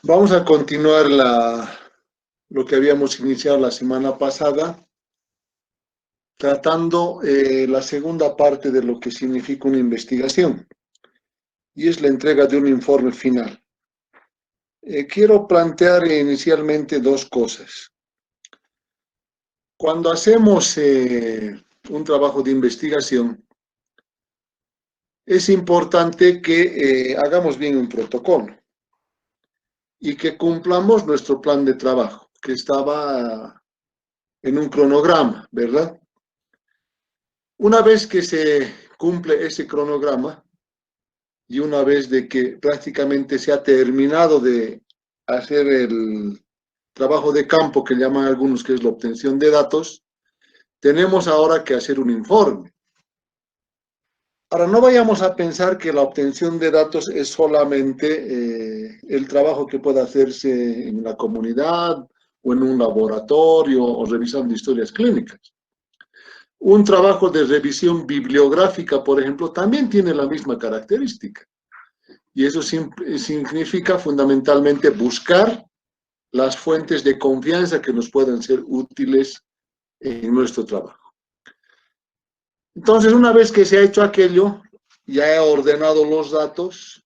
Vamos a continuar lo que habíamos iniciado la semana pasada, tratando la segunda parte de lo que significa una investigación, y es la entrega de un informe final. Quiero plantear inicialmente dos cosas. Cuando hacemos un trabajo de investigación, es importante que hagamos bien un protocolo y que cumplamos nuestro plan de trabajo, que estaba en un cronograma, ¿verdad? Una vez que se cumple ese cronograma y una vez de que prácticamente se ha terminado de hacer el trabajo de campo que llaman algunos que es la obtención de datos, tenemos ahora que hacer un informe. Ahora, no vayamos a pensar que la obtención de datos es solamente el trabajo que puede hacerse en la comunidad o en un laboratorio o revisando historias clínicas. Un trabajo de revisión bibliográfica, por ejemplo, también tiene la misma característica. Y eso significa fundamentalmente buscar las fuentes de confianza que nos puedan ser útiles en nuestro trabajo. Entonces, una vez que se ha hecho aquello, ya he ordenado los datos,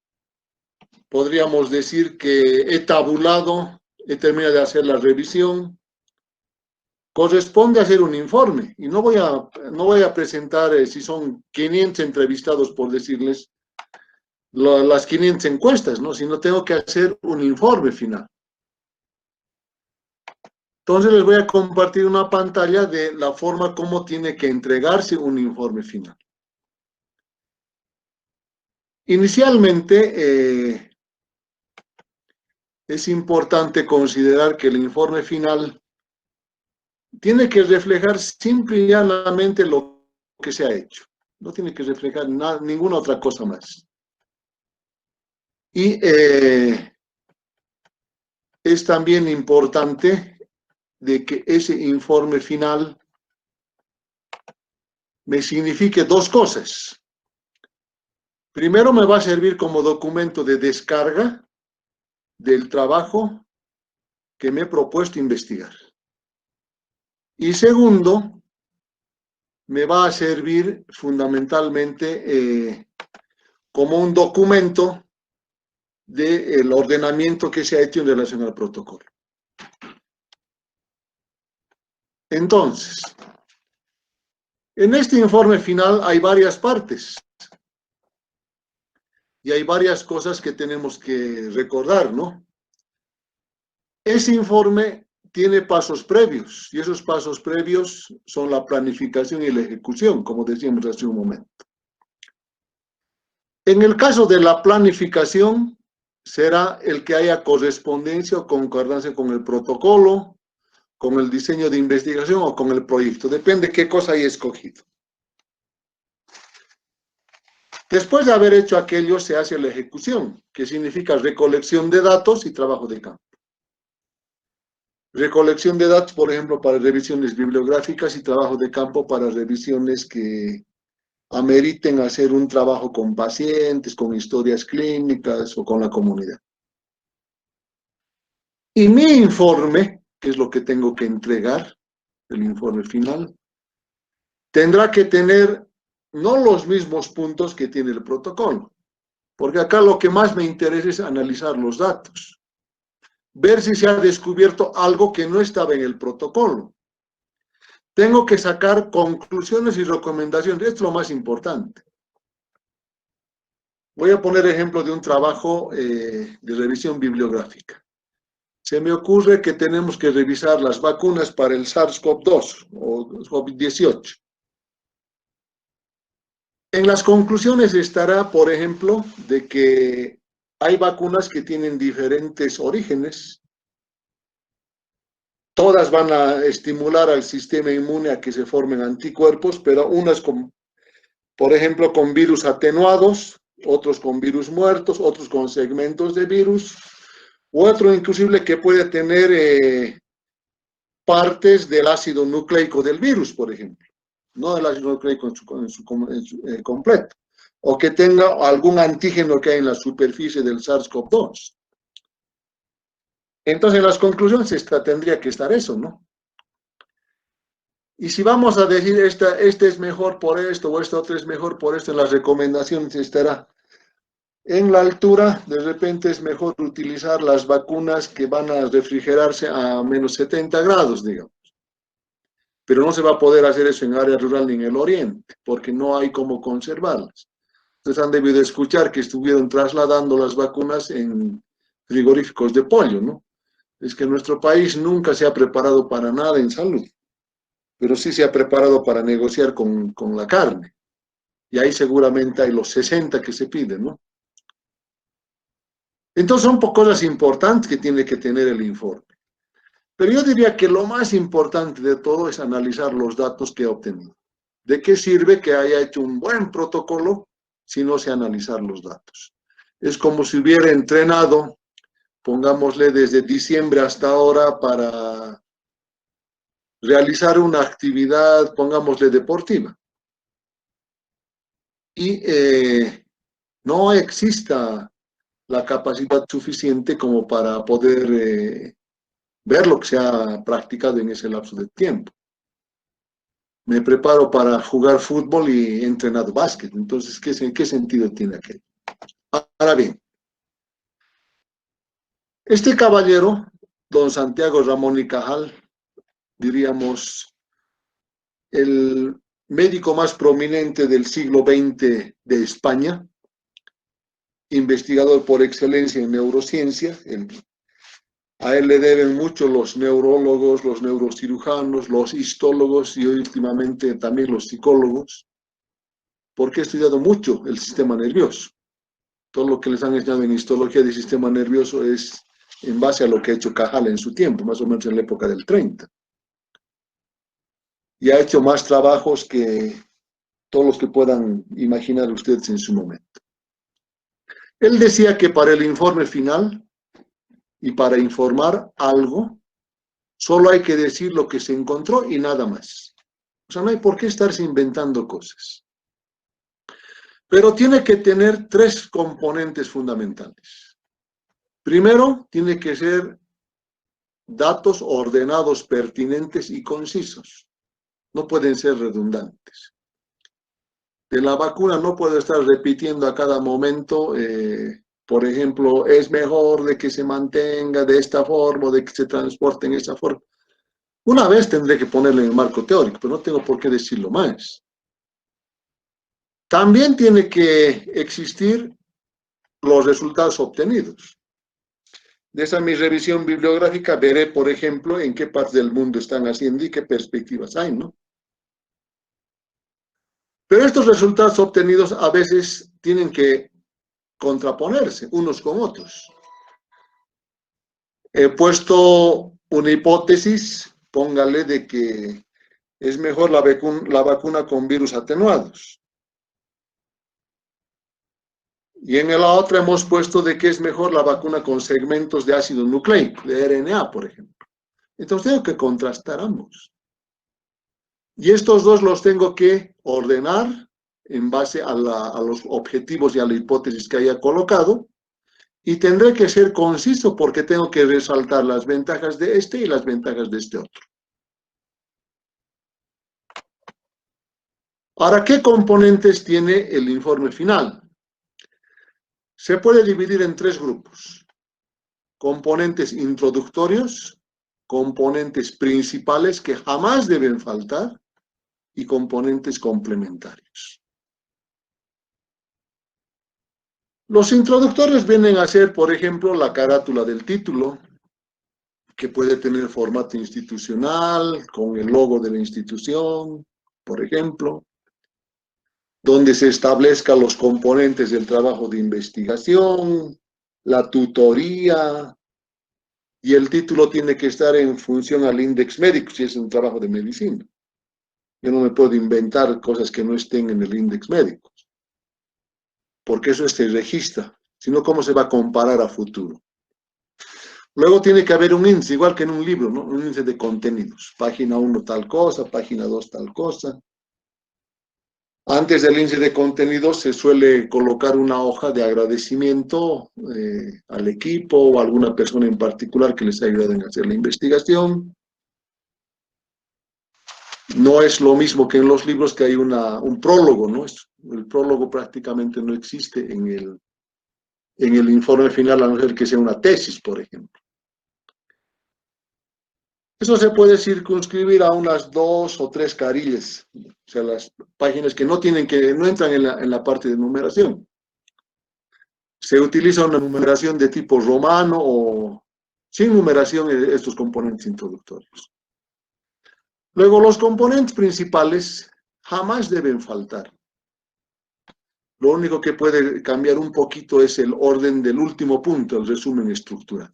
podríamos decir que he tabulado, he terminado de hacer la revisión, corresponde hacer un informe, y no voy a presentar, si son 500 entrevistados, por decirles, las 500 encuestas, ¿no? Sino tengo que hacer un informe final. Entonces les voy a compartir una pantalla de la forma como tiene que entregarse un informe final. Inicialmente, es importante considerar que el informe final tiene que reflejar simple y llanamente lo que se ha hecho. No tiene que reflejar ninguna otra cosa más. Y es también importante de que ese informe final me signifique dos cosas. Primero, me va a servir como documento de descarga del trabajo que me he propuesto investigar. Y segundo, me va a servir fundamentalmente como un documento del ordenamiento que se ha hecho en relación al protocolo. Entonces, en este informe final hay varias partes y hay varias cosas que tenemos que recordar, ¿no? Ese informe tiene pasos previos y esos pasos previos son la planificación y la ejecución, como decíamos hace un momento. En el caso de la planificación, será el que haya correspondencia o concordancia con el protocolo, con el diseño de investigación o con el proyecto. Depende qué cosa haya escogido. Después de haber hecho aquello, se hace la ejecución, que significa recolección de datos y trabajo de campo. Recolección de datos, por ejemplo, para revisiones bibliográficas y trabajo de campo para revisiones que ameriten hacer un trabajo con pacientes, con historias clínicas o con la comunidad. Y mi informe, que es lo que tengo que entregar, el informe final, tendrá que tener no los mismos puntos que tiene el protocolo, porque acá lo que más me interesa es analizar los datos, ver si se ha descubierto algo que no estaba en el protocolo. Tengo que sacar conclusiones y recomendaciones, esto es lo más importante. Voy a poner ejemplo de un trabajo de revisión bibliográfica. Se me ocurre que tenemos que revisar las vacunas para el SARS-CoV-2 o COVID-18. En las conclusiones estará, por ejemplo, de que hay vacunas que tienen diferentes orígenes. Todas van a estimular al sistema inmune a que se formen anticuerpos, pero unas con, por ejemplo, con virus atenuados, otros con virus muertos, otros con segmentos de virus, u otro inclusive que puede tener partes del ácido nucleico del virus, por ejemplo, no del ácido nucleico en su completo, o que tenga algún antígeno que hay en la superficie del SARS-CoV-2. Entonces, en las conclusiones tendría que estar eso, ¿no? Y si vamos a decir, este es mejor por esto, o este otro es mejor por esto, en las recomendaciones estará en la altura, de repente es mejor utilizar las vacunas que van a refrigerarse a menos 70 grados, digamos. Pero no se va a poder hacer eso en área rural ni en el oriente, porque no hay cómo conservarlas. Entonces han debido escuchar que estuvieron trasladando las vacunas en frigoríficos de pollo, ¿no? Es que nuestro país nunca se ha preparado para nada en salud, pero sí se ha preparado para negociar con la carne. Y ahí seguramente hay los 60 que se piden, ¿no? Entonces son cosas importantes que tiene que tener el informe. Pero yo diría que lo más importante de todo es analizar los datos que ha obtenido. ¿De qué sirve que haya hecho un buen protocolo si no se analizar los datos? Es como si hubiera entrenado, pongámosle desde diciembre hasta ahora, para realizar una actividad, pongámosle deportiva. Y no exista la capacidad suficiente como para poder ver lo que se ha practicado en ese lapso de tiempo. Me preparo para jugar fútbol y he entrenado básquet, entonces, ¿qué sentido tiene aquello? Ahora bien, este caballero, don Santiago Ramón y Cajal, diríamos, el médico más prominente del siglo XX de España, investigador por excelencia en neurociencia, a él le deben mucho los neurólogos, los neurocirujanos, los histólogos y últimamente también los psicólogos, porque he estudiado mucho el sistema nervioso. Todo lo que les han enseñado en histología del sistema nervioso es en base a lo que ha hecho Cajal en su tiempo, más o menos en la época del 30. Y ha hecho más trabajos que todos los que puedan imaginar ustedes en su momento. Él decía que para el informe final y para informar algo, solo hay que decir lo que se encontró y nada más. O sea, no hay por qué estarse inventando cosas. Pero tiene que tener tres componentes fundamentales. Primero, tiene que ser datos ordenados, pertinentes y concisos. No pueden ser redundantes. De la vacuna no puedo estar repitiendo a cada momento, por ejemplo, es mejor de que se mantenga de esta forma o de que se transporte en esa forma. Una vez tendré que ponerlo en el marco teórico, pero no tengo por qué decirlo más. También tiene que existir los resultados obtenidos. De esa mi revisión bibliográfica veré, por ejemplo, en qué partes del mundo están haciendo y qué perspectivas hay, ¿no? Pero estos resultados obtenidos a veces tienen que contraponerse unos con otros. He puesto una hipótesis, póngale, de que es mejor la vacuna con virus atenuados. Y en la otra hemos puesto de que es mejor la vacuna con segmentos de ácido nucleico, de RNA, por ejemplo. Entonces tengo que contrastar ambos. Y estos dos los tengo que ordenar en base a los objetivos y a la hipótesis que haya colocado. Y tendré que ser conciso porque tengo que resaltar las ventajas de este y las ventajas de este otro. Ahora, ¿qué componentes tiene el informe final? Se puede dividir en tres grupos. Componentes introductorios, componentes principales que jamás deben faltar y componentes complementarios. Los introductorios vienen a ser, por ejemplo, la carátula del título, que puede tener formato institucional, con el logo de la institución, por ejemplo, donde se establezcan los componentes del trabajo de investigación, la tutoría, y el título tiene que estar en función al índice médico, si es un trabajo de medicina. Yo no me puedo inventar cosas que no estén en el índice médico, porque eso se registra, sino cómo se va a comparar a futuro. Luego tiene que haber un índice, igual que en un libro, ¿no? Un índice de contenidos. Página 1 tal cosa, página 2 tal cosa. Antes del índice de contenidos se suele colocar una hoja de agradecimiento al equipo o a alguna persona en particular que les ha ayudado en hacer la investigación. No es lo mismo que en los libros, que hay un prólogo, ¿no? El prólogo prácticamente no existe en el informe final, a no ser que sea una tesis, por ejemplo. Eso se puede circunscribir a unas 2 o 3 carillas, o sea, las páginas que no entran en la parte de numeración. Se utiliza una numeración de tipo romano o sin numeración estos componentes introductorios. Luego, los componentes principales jamás deben faltar. Lo único que puede cambiar un poquito es el orden del último punto, el resumen estructurado.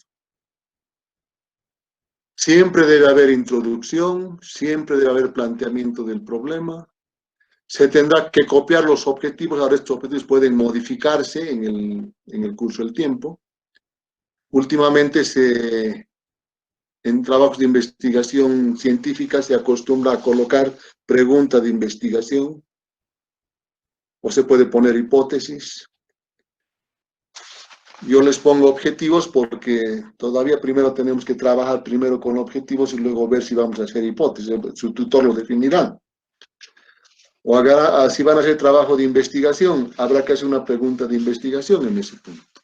Siempre debe haber introducción, siempre debe haber planteamiento del problema. Se tendrá que copiar los objetivos. Ahora estos objetivos pueden modificarse en el curso del tiempo. Últimamente en trabajos de investigación científica se acostumbra a colocar pregunta de investigación, o se puede poner hipótesis. Yo les pongo objetivos porque todavía primero tenemos que trabajar primero con objetivos y luego ver si vamos a hacer hipótesis. Su tutor lo definirá. O si van a hacer trabajo de investigación, habrá que hacer una pregunta de investigación en ese punto.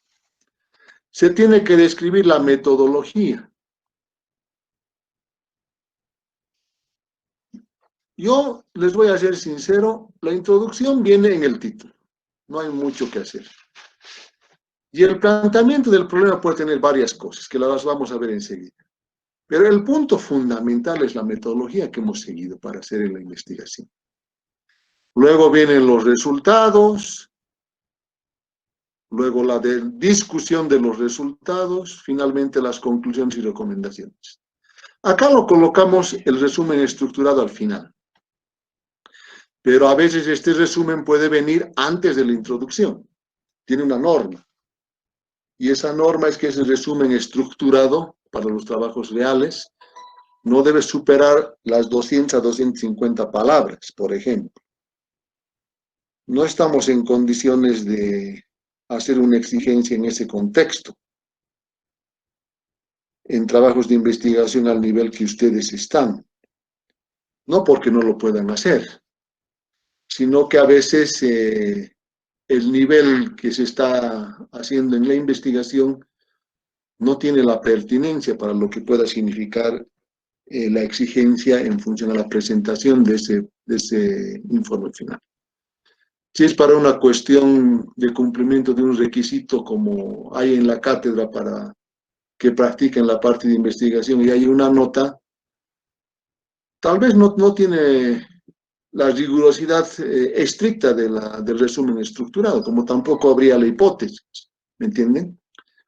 Se tiene que describir la metodología. Yo les voy a ser sincero, la introducción viene en el título. No hay mucho que hacer. Y el planteamiento del problema puede tener varias cosas, que las vamos a ver enseguida. Pero el punto fundamental es la metodología que hemos seguido para hacer la investigación. Luego vienen los resultados, luego la discusión de los resultados, finalmente las conclusiones y recomendaciones. Acá lo colocamos el resumen estructurado al final. Pero a veces este resumen puede venir antes de la introducción. Tiene una norma. Y esa norma es que ese resumen estructurado para los trabajos reales no debe superar las 200 a 250 palabras, por ejemplo. No estamos en condiciones de hacer una exigencia en ese contexto, en trabajos de investigación al nivel que ustedes están. No porque no lo puedan hacer, sino que a veces el nivel que se está haciendo en la investigación no tiene la pertinencia para lo que pueda significar la exigencia en función a la presentación de ese informe final. Si es para una cuestión de cumplimiento de un requisito como hay en la cátedra para que practiquen la parte de investigación y hay una nota, tal vez no tiene la rigurosidad estricta del resumen estructurado, como tampoco habría la hipótesis, ¿me entienden?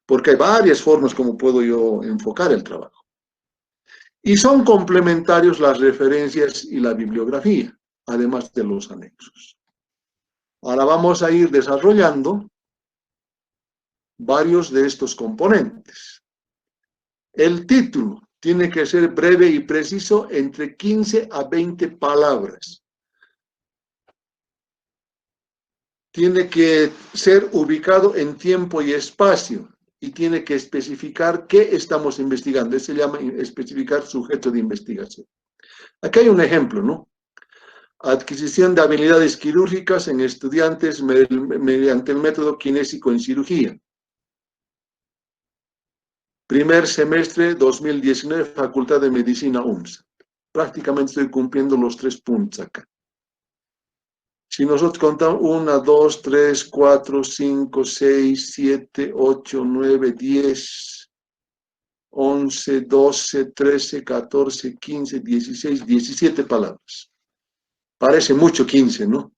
Porque hay varias formas como puedo yo enfocar el trabajo. Y son complementarios las referencias y la bibliografía, además de los anexos. Ahora vamos a ir desarrollando varios de estos componentes. El título tiene que ser breve y preciso, entre 15 a 20 palabras. Tiene que ser ubicado en tiempo y espacio y tiene que especificar qué estamos investigando. Eso se llama especificar sujeto de investigación. Aquí hay un ejemplo, ¿no? Adquisición de habilidades quirúrgicas en estudiantes mediante el método kinésico en cirugía. Primer semestre 2019, Facultad de Medicina UMSA. Prácticamente estoy cumpliendo los 3 puntos acá. Si nosotros contamos 1, 2, 3, 4, 5, 6, 7, 8, 9, 10, 11, 12, 13, 14, 15, 16, 17 palabras. Parece mucho 15, ¿no?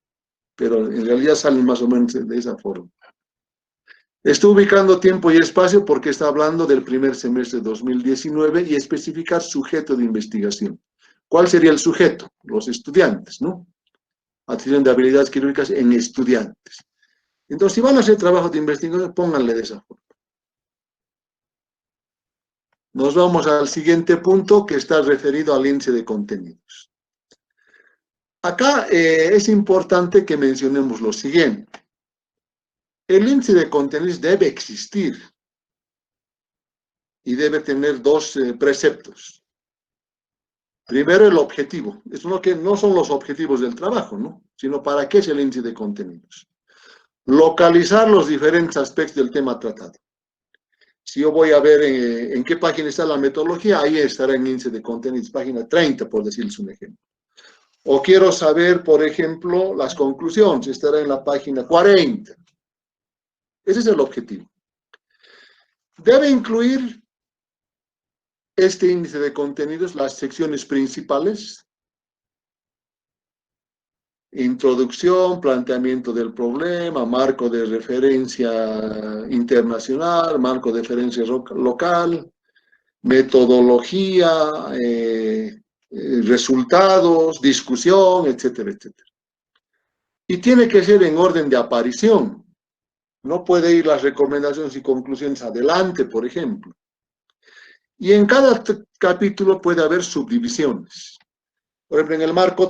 Pero en realidad salen más o menos de esa forma. Estoy ubicando tiempo y espacio porque está hablando del primer semestre de 2019 y especificar sujeto de investigación. ¿Cuál sería el sujeto? Los estudiantes, ¿no? Adquisición de habilidades quirúrgicas en estudiantes. Entonces, si van a hacer trabajo de investigación, pónganle de esa forma. Nos vamos al siguiente punto que está referido al índice de contenidos. Acá es importante que mencionemos lo siguiente. El índice de contenidos debe existir y debe tener dos preceptos. Primero, el objetivo. Eso no son los objetivos del trabajo, ¿no? Sino para qué es el índice de contenidos. Localizar los diferentes aspectos del tema tratado. Si yo voy a ver en qué página está la metodología, ahí estará en índice de contenidos, página 30, por decirles un ejemplo. O quiero saber, por ejemplo, las conclusiones, estará en la página 40. Ese es el objetivo. Debe incluir este índice de contenidos las secciones principales: introducción, planteamiento del problema, marco de referencia internacional, marco de referencia local, metodología, resultados, discusión, etcétera, etcétera. Y tiene que ser en orden de aparición. No puede ir las recomendaciones y conclusiones adelante, por ejemplo. Y en cada capítulo puede haber subdivisiones. Por ejemplo, en el marco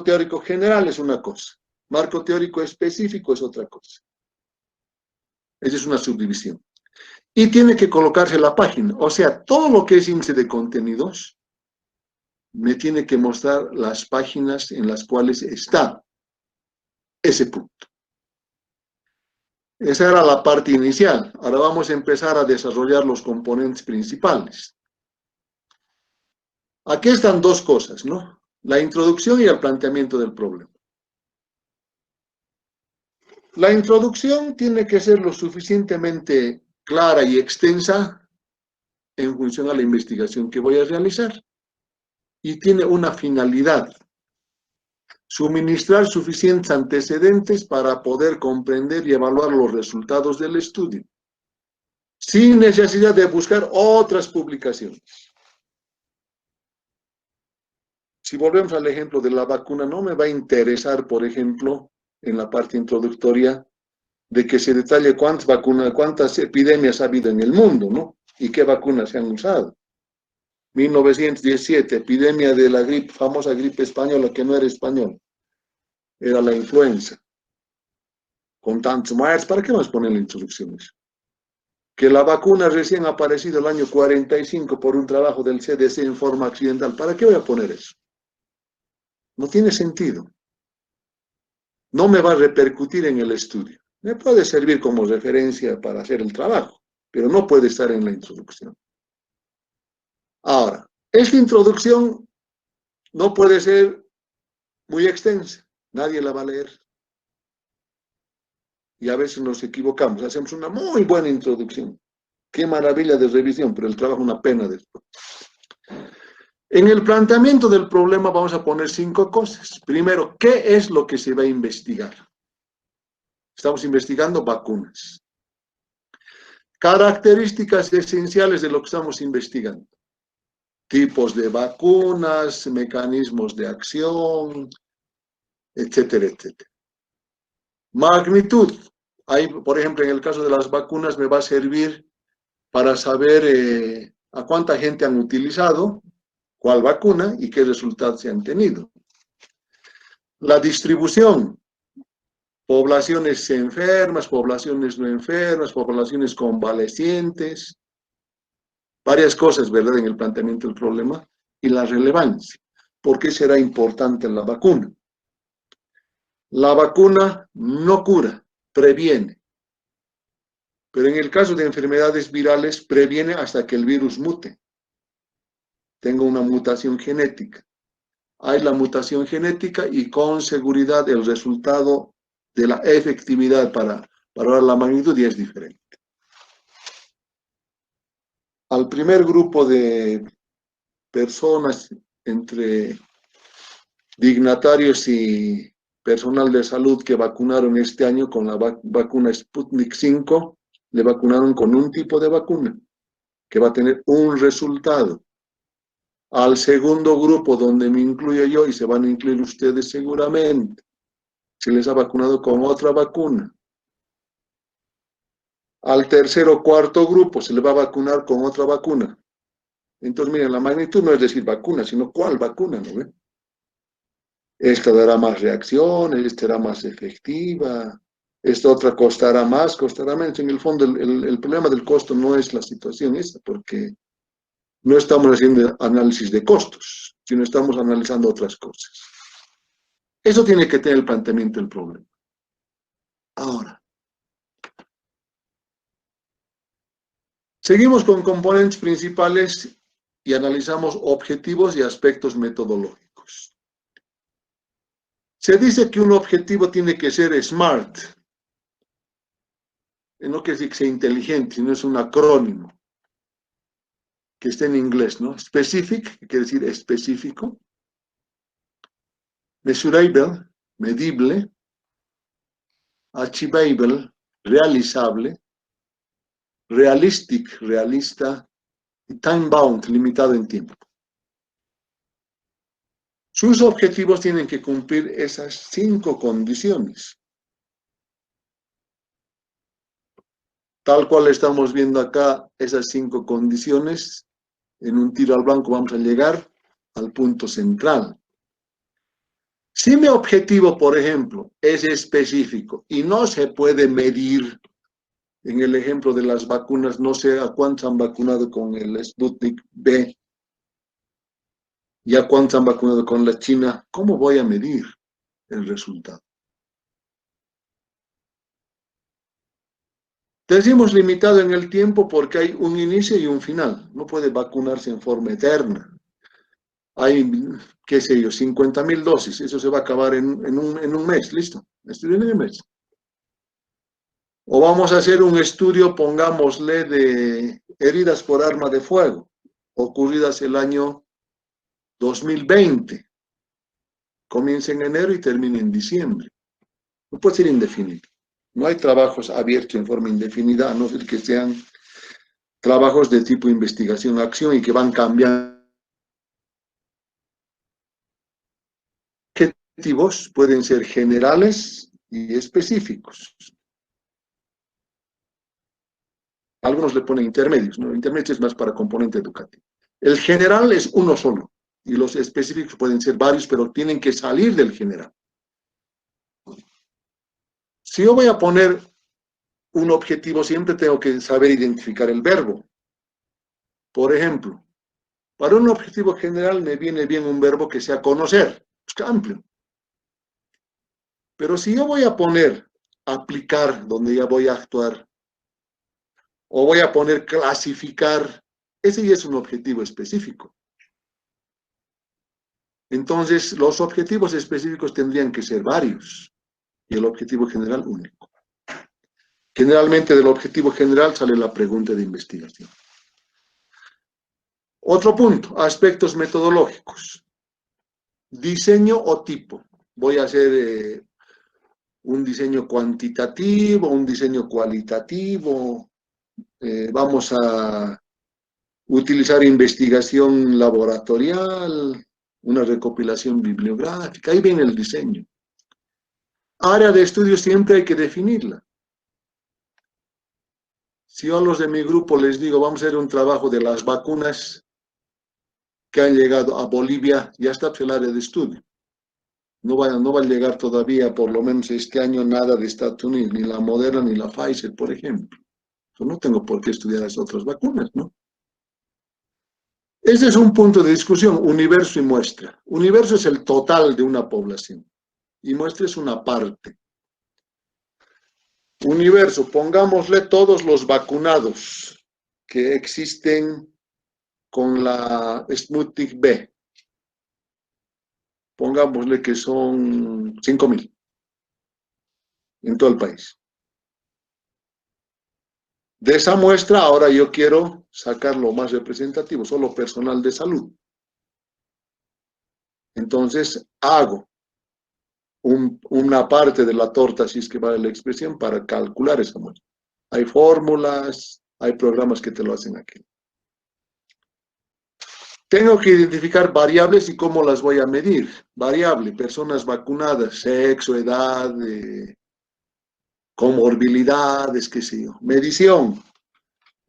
teórico general es una cosa, marco teórico específico es otra cosa. Esa es una subdivisión. Y tiene que colocarse la página, o sea, todo lo que es índice de contenidos me tiene que mostrar las páginas en las cuales está ese punto. Esa era la parte inicial. Ahora vamos a empezar a desarrollar los componentes principales. Aquí están dos cosas, ¿no? La introducción y el planteamiento del problema. La introducción tiene que ser lo suficientemente clara y extensa en función a la investigación que voy a realizar. Y tiene una finalidad: suministrar suficientes antecedentes para poder comprender y evaluar los resultados del estudio, sin necesidad de buscar otras publicaciones. Si volvemos al ejemplo de la vacuna, no me va a interesar, por ejemplo, en la parte introductoria, de que se detalle cuántas vacunas, cuántas epidemias ha habido en el mundo, ¿no? Y qué vacunas se han usado. 1917, epidemia de la gripe, famosa gripe española, que no era española, era la influenza. Con tantos muertos, ¿para qué nos ponen las introducciones? Que la vacuna recién ha aparecido el año 45 por un trabajo del CDC en forma accidental, ¿para qué voy a poner eso? No tiene sentido. No me va a repercutir en el estudio. Me puede servir como referencia para hacer el trabajo, pero no puede estar en la introducción. Ahora, esta introducción no puede ser muy extensa. Nadie la va a leer. Y a veces nos equivocamos. Hacemos una muy buena introducción. Qué maravilla de revisión, pero el trabajo es una pena después. En el planteamiento del problema vamos a poner 5 cosas. Primero, ¿qué es lo que se va a investigar? Estamos investigando vacunas. Características esenciales de lo que estamos investigando. Tipos de vacunas, mecanismos de acción, etcétera, etcétera. Magnitud. Ahí, por ejemplo, en el caso de las vacunas me va a servir para saber a cuánta gente han utilizado cuál vacuna y qué resultados se han tenido. La distribución. Poblaciones enfermas, poblaciones no enfermas, poblaciones convalecientes. Varias cosas, ¿verdad?, en el planteamiento del problema. Y la relevancia. ¿Por qué será importante la vacuna? La vacuna no cura, previene. Pero en el caso de enfermedades virales, previene hasta que el virus mute. Tenga una mutación genética. Hay la mutación genética y con seguridad el resultado de la efectividad para ver la magnitud ya es diferente. Al primer grupo de personas entre dignatarios y personal de salud que vacunaron este año con la vacuna Sputnik 5, le vacunaron con un tipo de vacuna que va a tener un resultado. Al segundo grupo, donde me incluyo yo y se van a incluir ustedes seguramente, se les ha vacunado con otra vacuna. Al tercer o cuarto grupo se le va a vacunar con otra vacuna. Entonces, miren, la magnitud no es decir vacuna, sino cuál vacuna, ¿no ven? esta dará más reacción, esta será más efectiva, esta otra costará más, costará menos. En el fondo, el problema del costo no es la situación esa, porque no estamos haciendo análisis de costos, sino estamos analizando otras cosas. Eso tiene que tener el planteamiento del problema. Ahora, seguimos con componentes principales y analizamos objetivos y aspectos metodológicos. Se dice que un objetivo tiene que ser SMART. No quiere decir que sea inteligente, sino es un acrónimo que está en inglés, ¿no? Specific, que quiere decir específico. Measurable, medible. Achievable, realizable. Realistic, realista. Y time bound, limitado en tiempo. Sus objetivos tienen que cumplir esas 5 condiciones. Tal cual estamos viendo acá, esas 5 condiciones, en un tiro al blanco vamos a llegar al punto central. Si mi objetivo, por ejemplo, es específico y no se puede medir, en el ejemplo de las vacunas, no sé a cuántos han vacunado con el Sputnik B y a cuántos han vacunado con la China, ¿cómo voy a medir el resultado? Decimos limitado en el tiempo porque hay un inicio y un final. No puede vacunarse en forma eterna. Hay, qué sé yo, 50.000 dosis. Eso se va a acabar en un mes. Listo. Estudio en un mes. O vamos a hacer un estudio, pongámosle, de heridas por arma de fuego, ocurridas el año 2020. Comienza en enero y termina en diciembre. No puede ser indefinido. No hay trabajos abiertos en forma indefinida, a no ser que sean trabajos de tipo investigación-acción y que van cambiando. Objetivos pueden ser generales y específicos. Algunos le ponen intermedios, ¿no? Intermedios es más para componente educativo. El general es uno solo y los específicos pueden ser varios, pero tienen que salir del general. Si yo voy a poner un objetivo, siempre tengo que saber identificar el verbo. Por ejemplo, para un objetivo general me viene bien un verbo que sea conocer, es amplio. Pero si yo voy a poner aplicar, donde ya voy a actuar, o voy a poner clasificar, ese ya es un objetivo específico. Entonces, los objetivos específicos tendrían que ser varios y el objetivo general único. Generalmente del objetivo general sale la pregunta de investigación. Otro punto, aspectos metodológicos. Diseño o tipo. Voy a hacer un diseño cuantitativo, un diseño cualitativo. Vamos a utilizar investigación laboratorial, una recopilación bibliográfica. Ahí viene el diseño. Área de estudio siempre hay que definirla. Si yo a los de mi grupo les digo, vamos a hacer un trabajo de las vacunas que han llegado a Bolivia, ya está el área de estudio. No va a llegar todavía, por lo menos este año, nada de Estados Unidos, ni la Moderna ni la Pfizer, por ejemplo. Yo no tengo por qué estudiar esas otras vacunas, ¿no? Ese es un punto de discusión, universo y muestra. Universo es el total de una población y muestra es una parte. Universo, pongámosle todos los vacunados que existen con la Sputnik B. Pongámosle que son 5.000 en todo el país. De esa muestra, ahora yo quiero sacar lo más representativo, solo personal de salud. Entonces, hago una parte de la torta, si es que vale la expresión, para calcular esa muestra. Hay fórmulas, hay programas que te lo hacen aquí. Tengo que identificar variables y cómo las voy a medir. Variable, personas vacunadas, sexo, edad, comorbilidades, qué sé yo. Medición,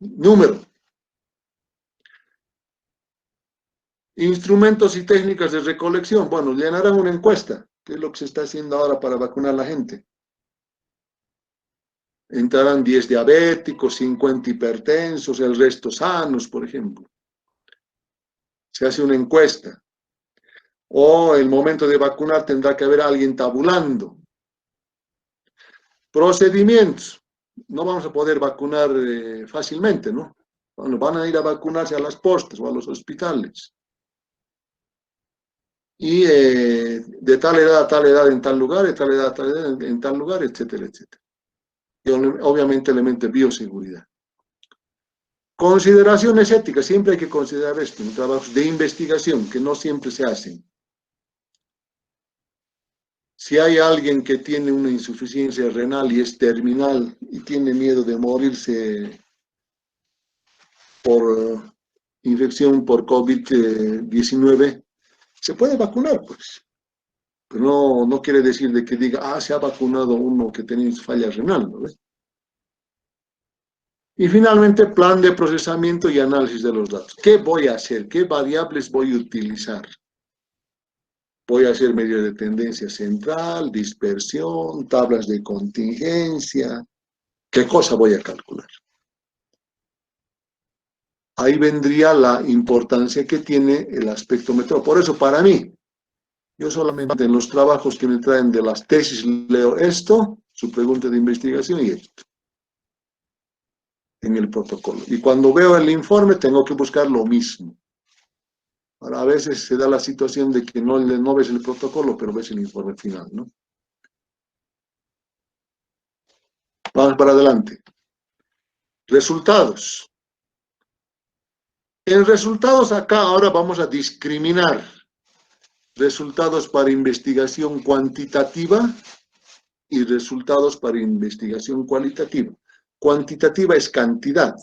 número. Instrumentos y técnicas de recolección. Bueno, llenarán una encuesta, que es lo que se está haciendo ahora para vacunar a la gente. Entrarán 10 diabéticos, 50 hipertensos, el resto sanos, por ejemplo. Se hace una encuesta. O el momento de vacunar tendrá que haber alguien tabulando. Procedimientos. No vamos a poder vacunar fácilmente, ¿no? Bueno, van a ir a vacunarse a las postas o a los hospitales. Y de tal edad a tal edad en tal lugar, de tal edad a tal edad en tal lugar, etcétera, etcétera. Y obviamente elementos de bioseguridad. Consideraciones éticas, siempre hay que considerar esto en trabajos de investigación que no siempre se hacen. Si hay alguien que tiene una insuficiencia renal y es terminal y tiene miedo de morirse por infección por COVID-19, se puede vacunar, pues. Pero no quiere decir de que diga, se ha vacunado uno que tenía falla renal, ¿no ves? Y finalmente, plan de procesamiento y análisis de los datos. ¿Qué voy a hacer? ¿Qué variables voy a utilizar? Voy a hacer medidas de tendencia central, dispersión, tablas de contingencia. ¿Qué cosa voy a calcular? Ahí vendría la importancia que tiene el aspecto metodológico. Por eso, para mí, yo solamente en los trabajos que me traen de las tesis leo esto, su pregunta de investigación y esto, en el protocolo. Y cuando veo el informe, tengo que buscar lo mismo. Ahora, a veces se da la situación de que no ves el protocolo, pero ves el informe final, ¿no? Vamos para adelante. Resultados. En resultados acá ahora vamos a discriminar resultados para investigación cuantitativa y resultados para investigación cualitativa. Cuantitativa es cantidad.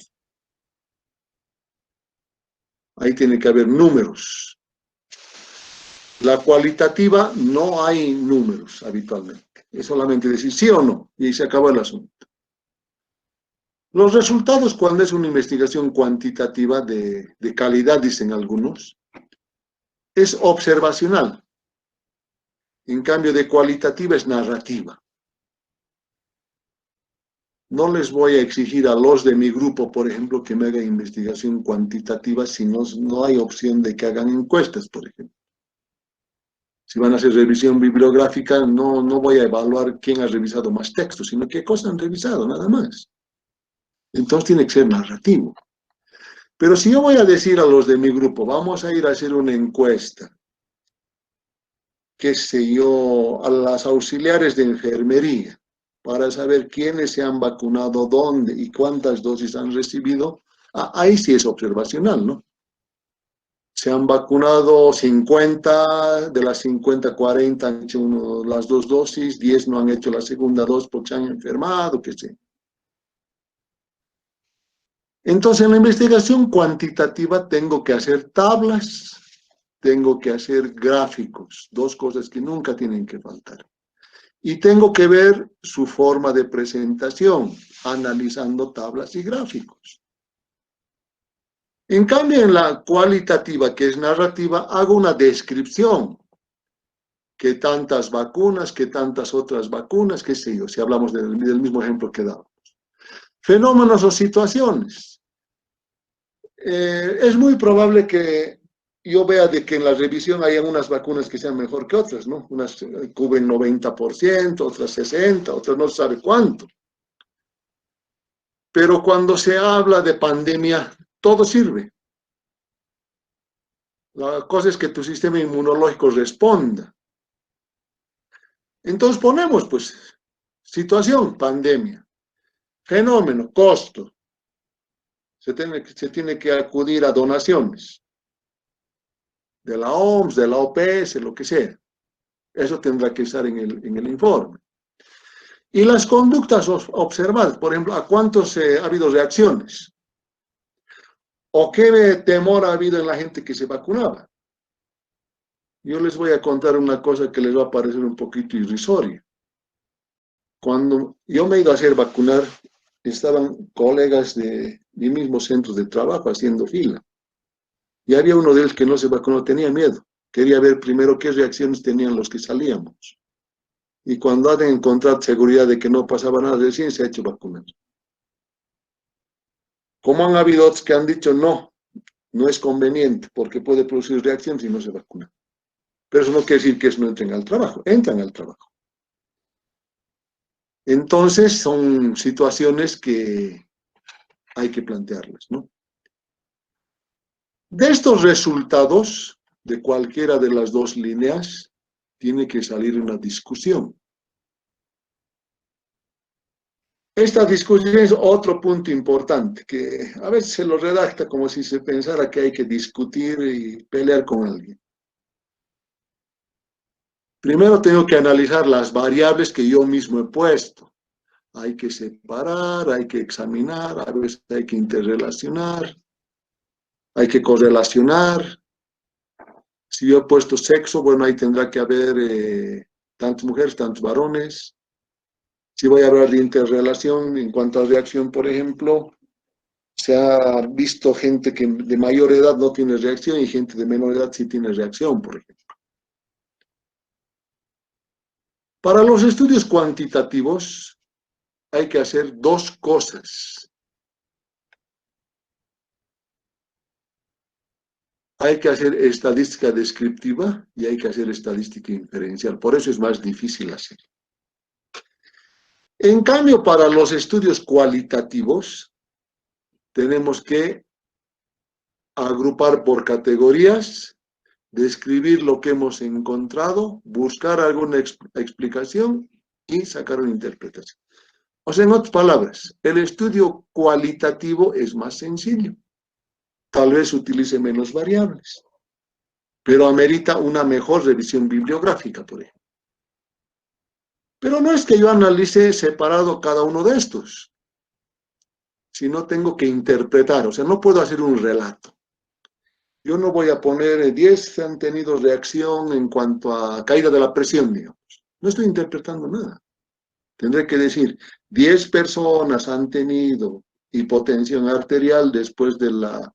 Ahí tiene que haber números. La cualitativa no hay números habitualmente. Es solamente decir sí o no y ahí se acaba el asunto. Los resultados cuando es una investigación cuantitativa de calidad, dicen algunos, es observacional. En cambio de cualitativa es narrativa. No les voy a exigir a los de mi grupo, por ejemplo, que me hagan investigación cuantitativa si no hay opción de que hagan encuestas, por ejemplo. Si van a hacer revisión bibliográfica, no voy a evaluar quién ha revisado más textos, sino qué cosas han revisado, nada más. Entonces tiene que ser narrativo. Pero si yo voy a decir a los de mi grupo, vamos a ir a hacer una encuesta, qué sé yo, a las auxiliares de enfermería, para saber quiénes se han vacunado, dónde y cuántas dosis han recibido, ahí sí es observacional, ¿no? Se han vacunado 50, de las 50, 40 han hecho las 2 dosis, 10 no han hecho la segunda dosis porque se han enfermado, qué sé. Entonces, en la investigación cuantitativa tengo que hacer tablas, tengo que hacer gráficos, dos cosas que nunca tienen que faltar. Y tengo que ver su forma de presentación, analizando tablas y gráficos. En cambio, en la cualitativa, que es narrativa, hago una descripción. ¿Qué tantas vacunas, qué tantas otras vacunas, qué sé yo, si hablamos del mismo ejemplo que damos? Fenómenos o situaciones. Es muy probable que yo vea de que en la revisión hayan unas vacunas que sean mejor que otras, ¿no? Unas cubren 90%, otras 60%, otras no se sabe cuánto. Pero cuando se habla de pandemia, todo sirve. La cosa es que tu sistema inmunológico responda. Entonces ponemos, pues, situación, pandemia. Fenómeno, costo. Se tiene que acudir a donaciones. De la OMS, de la OPS, lo que sea. Eso tendrá que estar en el informe. Y las conductas observadas, por ejemplo, ¿a cuántos ha habido reacciones? ¿O qué temor ha habido en la gente que se vacunaba? Yo les voy a contar una cosa que les va a parecer un poquito irrisoria. Cuando yo me he ido a hacer vacunar, estaban colegas de mi mismo centro de trabajo haciendo fila. Y había uno de ellos que no se vacunó, tenía miedo. Quería ver primero qué reacciones tenían los que salíamos. Y cuando han encontrado seguridad de que no pasaba nada, recién se ha hecho vacunar. Como han habido otros que han dicho no, no es conveniente porque puede producir reacciones y no se vacunan. Pero eso no quiere decir que no entren al trabajo, entran al trabajo. Entonces son situaciones que hay que plantearlas, ¿no? De estos resultados, de cualquiera de las dos líneas, tiene que salir una discusión. Esta discusión es otro punto importante, que a veces se lo redacta como si se pensara que hay que discutir y pelear con alguien. Primero tengo que analizar las variables que yo mismo he puesto. Hay que separar, hay que examinar, a veces hay que interrelacionar, hay que correlacionar. Si yo he puesto sexo, bueno, ahí tendrá que haber tantas mujeres, tantos varones. Si voy a hablar de interrelación en cuanto a reacción, por ejemplo, se ha visto gente que de mayor edad no tiene reacción y gente de menor edad sí tiene reacción, por ejemplo. Para los estudios cuantitativos hay que hacer dos cosas. Hay que hacer estadística descriptiva y hay que hacer estadística inferencial. Por eso es más difícil hacer. En cambio, para los estudios cualitativos, tenemos que agrupar por categorías, describir lo que hemos encontrado, buscar alguna explicación y sacar una interpretación. O sea, en otras palabras, el estudio cualitativo es más sencillo. Tal vez utilice menos variables, pero amerita una mejor revisión bibliográfica, por ejemplo. Pero no es que yo analice separado cada uno de estos, sino tengo que interpretar, o sea, no puedo hacer un relato. Yo no voy a poner 10 han tenido reacción en cuanto a caída de la presión, digamos. No estoy interpretando nada. Tendré que decir, 10 personas han tenido hipotensión arterial después de la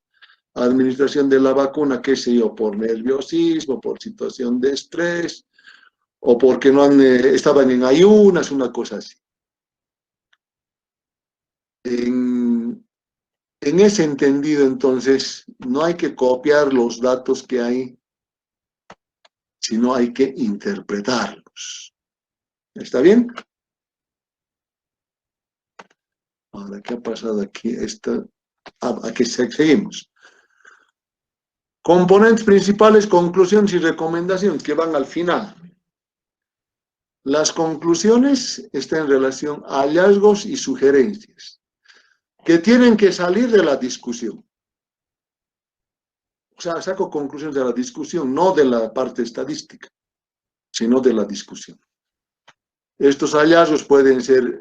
administración de la vacuna, qué sé yo, por nerviosismo, por situación de estrés, o porque no estaban en ayunas, una cosa así. En ese entendido, entonces, no hay que copiar los datos que hay, sino hay que interpretarlos. ¿Está bien? Ahora, ¿qué ha pasado aquí? Aquí seguimos. Componentes principales, conclusiones y recomendaciones que van al final. Las conclusiones están en relación a hallazgos y sugerencias que tienen que salir de la discusión. O sea, saco conclusiones de la discusión, no de la parte estadística, sino de la discusión. Estos hallazgos pueden ser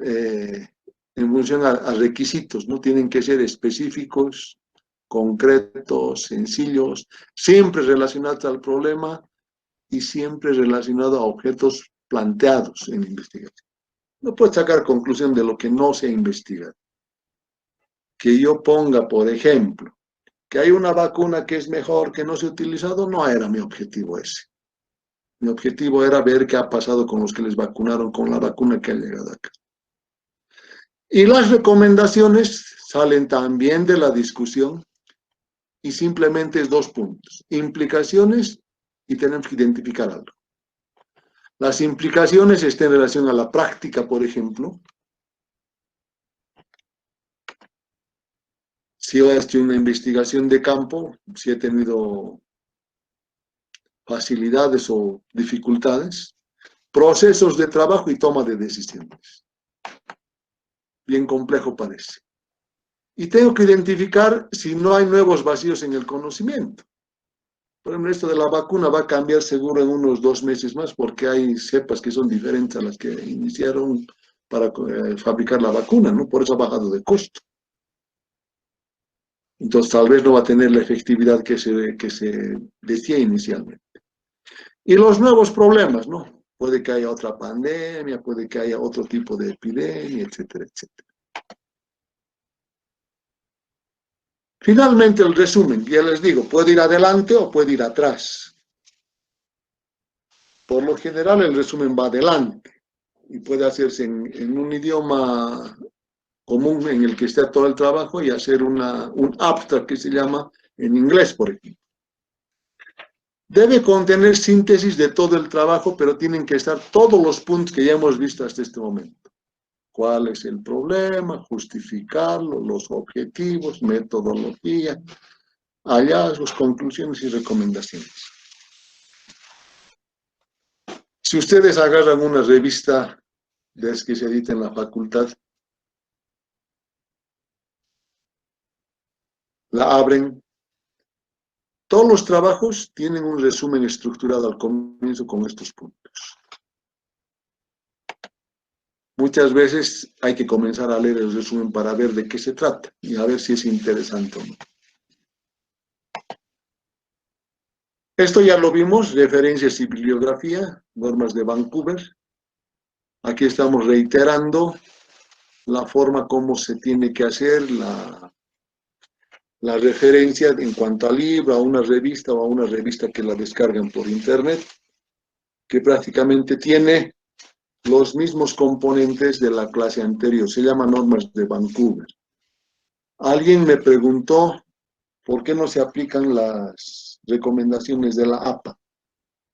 en función a requisitos, no tienen que ser específicos, concretos, sencillos, siempre relacionados al problema y siempre relacionados a objetos planteados en la investigación. No puedes sacar conclusión de lo que no se ha investigado. Que yo ponga, por ejemplo, que hay una vacuna que es mejor que no se ha utilizado, no era mi objetivo ese. Mi objetivo era ver qué ha pasado con los que les vacunaron con la vacuna que ha llegado acá. Y las recomendaciones salen también de la discusión y simplemente es dos puntos, implicaciones y tenemos que identificar algo. Las implicaciones están en relación a la práctica, por ejemplo. Si he hecho una investigación de campo, si he tenido facilidades o dificultades, procesos de trabajo y toma de decisiones. Bien complejo parece. Y tengo que identificar si no hay nuevos vacíos en el conocimiento. Por ejemplo, esto de la vacuna va a cambiar seguro en unos 2 meses más porque hay cepas que son diferentes a las que iniciaron para fabricar la vacuna, ¿no? Por eso ha bajado de costo. Entonces tal vez no va a tener la efectividad que se decía inicialmente. Y los nuevos problemas, ¿no? Puede que haya otra pandemia, puede que haya otro tipo de epidemia, etcétera, etcétera. Finalmente, el resumen, ya les digo, puede ir adelante o puede ir atrás. Por lo general, el resumen va adelante y puede hacerse en un idioma común en el que esté todo el trabajo y hacer un abstract que se llama en inglés, por ejemplo. Debe contener síntesis de todo el trabajo, pero tienen que estar todos los puntos que ya hemos visto hasta este momento. ¿Cuál es el problema? Justificarlo, los objetivos, metodología, hallazgos, conclusiones y recomendaciones. Si ustedes agarran una revista de las que se edita en la facultad, la abren, todos los trabajos tienen un resumen estructurado al comienzo con estos puntos. Muchas veces hay que comenzar a leer el resumen para ver de qué se trata y a ver si es interesante o no. Esto ya lo vimos, referencias y bibliografía, normas de Vancouver. Aquí estamos reiterando la forma como se tiene que hacer la referencia en cuanto al libro, a una revista o a una revista que la descargan por internet, que prácticamente tiene los mismos componentes de la clase anterior. Se llama normas de Vancouver. Alguien me preguntó por qué no se aplican las recomendaciones de la APA.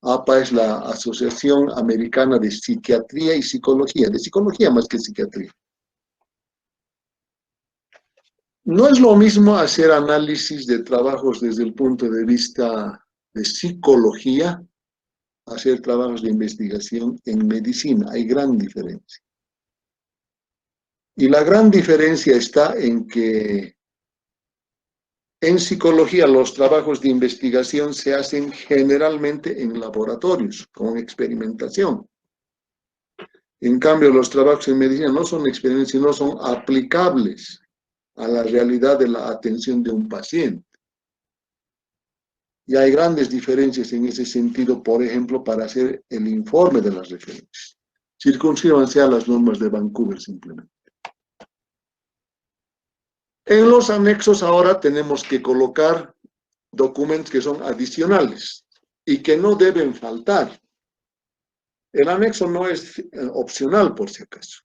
APA es la Asociación Americana de Psiquiatría y Psicología, de psicología más que psiquiatría. No es lo mismo hacer análisis de trabajos desde el punto de vista de psicología, hacer trabajos de investigación en medicina. Hay gran diferencia. Y la gran diferencia está en que en psicología los trabajos de investigación se hacen generalmente en laboratorios, con experimentación. En cambio, los trabajos en medicina no son experimentos, sino son aplicables a la realidad de la atención de un paciente. Y hay grandes diferencias en ese sentido, por ejemplo, para hacer el informe de las referencias. Circunscríbanse a las normas de Vancouver simplemente. En los anexos ahora tenemos que colocar documentos que son adicionales y que no deben faltar. El anexo no es opcional, por si acaso.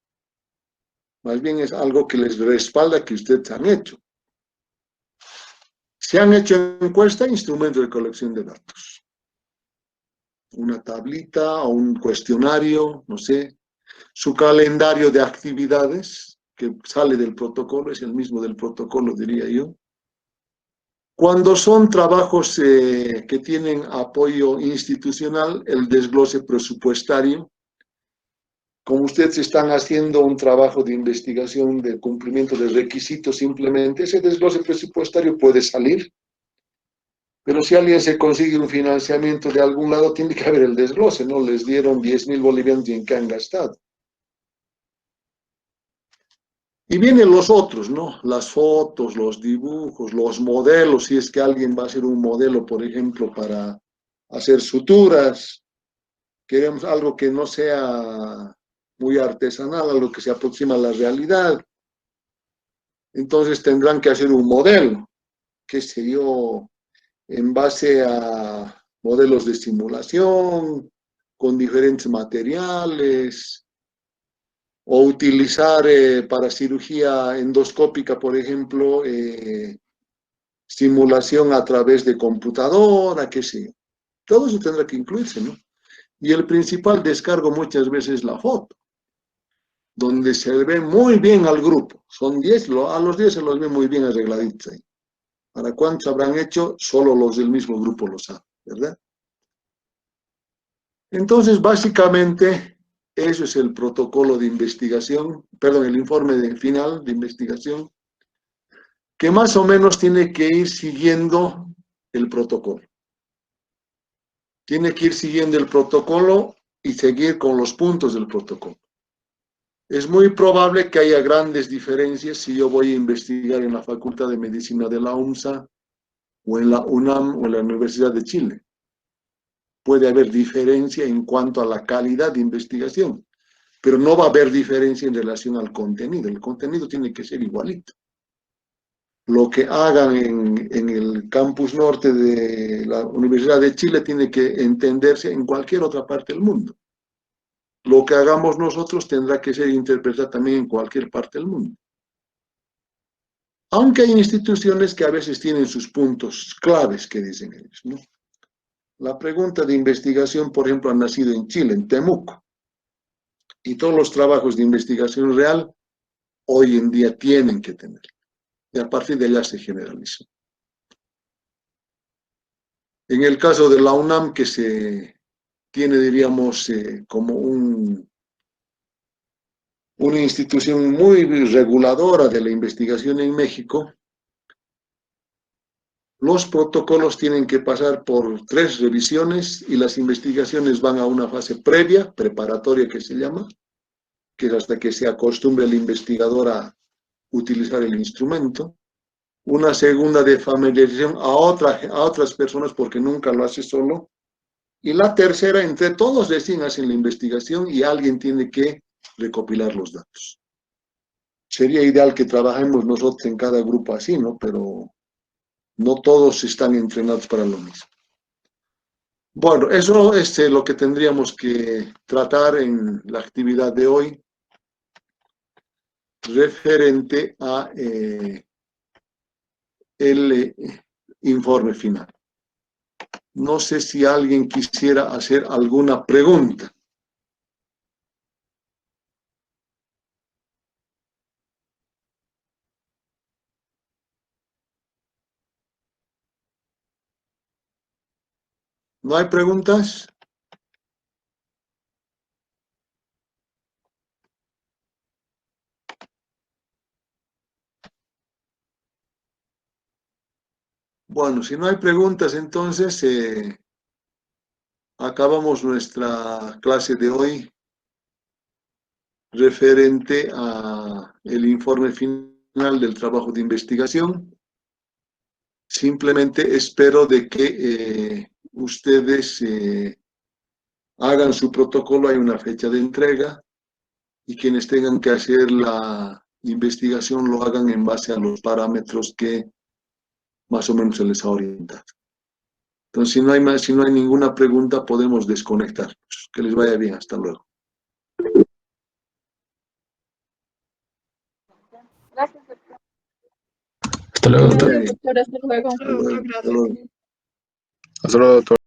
Más bien es algo que les respalda que ustedes han hecho. Se han hecho encuesta, instrumento de colección de datos. Una tablita o un cuestionario, no sé. Su calendario de actividades, que sale del protocolo, es el mismo del protocolo, diría yo. Cuando son trabajos que tienen apoyo institucional, el desglose presupuestario. Como ustedes están haciendo un trabajo de investigación de cumplimiento de requisitos simplemente, ese desglose presupuestario puede salir, pero si alguien se consigue un financiamiento de algún lado, tiene que haber el desglose, ¿no? Les dieron 10,000 bolivianos y en qué han gastado. Y vienen los otros, ¿no? Las fotos, los dibujos, los modelos, si es que alguien va a hacer un modelo, por ejemplo, para hacer suturas, queremos algo que no sea muy artesanal, algo que se aproxima a la realidad. Entonces tendrán que hacer un modelo, qué sé yo, en base a modelos de simulación, con diferentes materiales, o utilizar para cirugía endoscópica, por ejemplo, simulación a través de computadora, qué sé yo. Todo eso tendrá que incluirse, ¿no? Y el principal descargo muchas veces es la foto, donde se ve muy bien al grupo. Son 10, a los 10 se los ve muy bien arregladitos ahí. ¿Para cuántos habrán hecho? Solo los del mismo grupo lo saben, ¿verdad? Entonces, básicamente, eso es el protocolo de investigación, perdón, el informe final de investigación, que más o menos tiene que ir siguiendo el protocolo. Tiene que ir siguiendo el protocolo y seguir con los puntos del protocolo. Es muy probable que haya grandes diferencias si yo voy a investigar en la Facultad de Medicina de la UMSA o en la UNAM o en la Universidad de Chile. Puede haber diferencia en cuanto a la calidad de investigación, pero no va a haber diferencia en relación al contenido. El contenido tiene que ser igualito. Lo que hagan en el campus norte de la Universidad de Chile tiene que entenderse en cualquier otra parte del mundo. Lo que hagamos nosotros tendrá que ser interpretado también en cualquier parte del mundo. Aunque hay instituciones que a veces tienen sus puntos claves que dicen ellos, ¿no? La pregunta de investigación, por ejemplo, ha nacido en Chile, en Temuco, y todos los trabajos de investigación real hoy en día tienen que tener. Y a partir de allá se generalizó. En el caso de la UNAM, que se tiene, diríamos, como una institución muy reguladora de la investigación en México, los protocolos tienen que pasar por 3 revisiones y las investigaciones van a una fase previa, preparatoria que se llama, que es hasta que se acostumbre el investigador a utilizar el instrumento. Una segunda de familiarización a otras personas porque nunca lo hace solo. Y la tercera, entre todos recién hacen la investigación y alguien tiene que recopilar los datos. Sería ideal que trabajemos nosotros en cada grupo así, ¿no? Pero no todos están entrenados para lo mismo. Bueno, eso es lo que tendríamos que tratar en la actividad de hoy referente a el informe final. No sé si alguien quisiera hacer alguna pregunta. ¿No hay preguntas? Bueno, si no hay preguntas, entonces acabamos nuestra clase de hoy referente a el informe final del trabajo de investigación. Simplemente espero de que ustedes hagan su protocolo, hay una fecha de entrega y quienes tengan que hacer la investigación lo hagan en base a los parámetros que más o menos se les ha orientado. Entonces, si no hay ninguna pregunta, podemos desconectarnos. Que les vaya bien. Hasta luego. Gracias, doctor. Hasta luego, doctor. Gracias, doctor. Hasta luego. Hasta luego. Hasta luego. Hasta luego, doctor.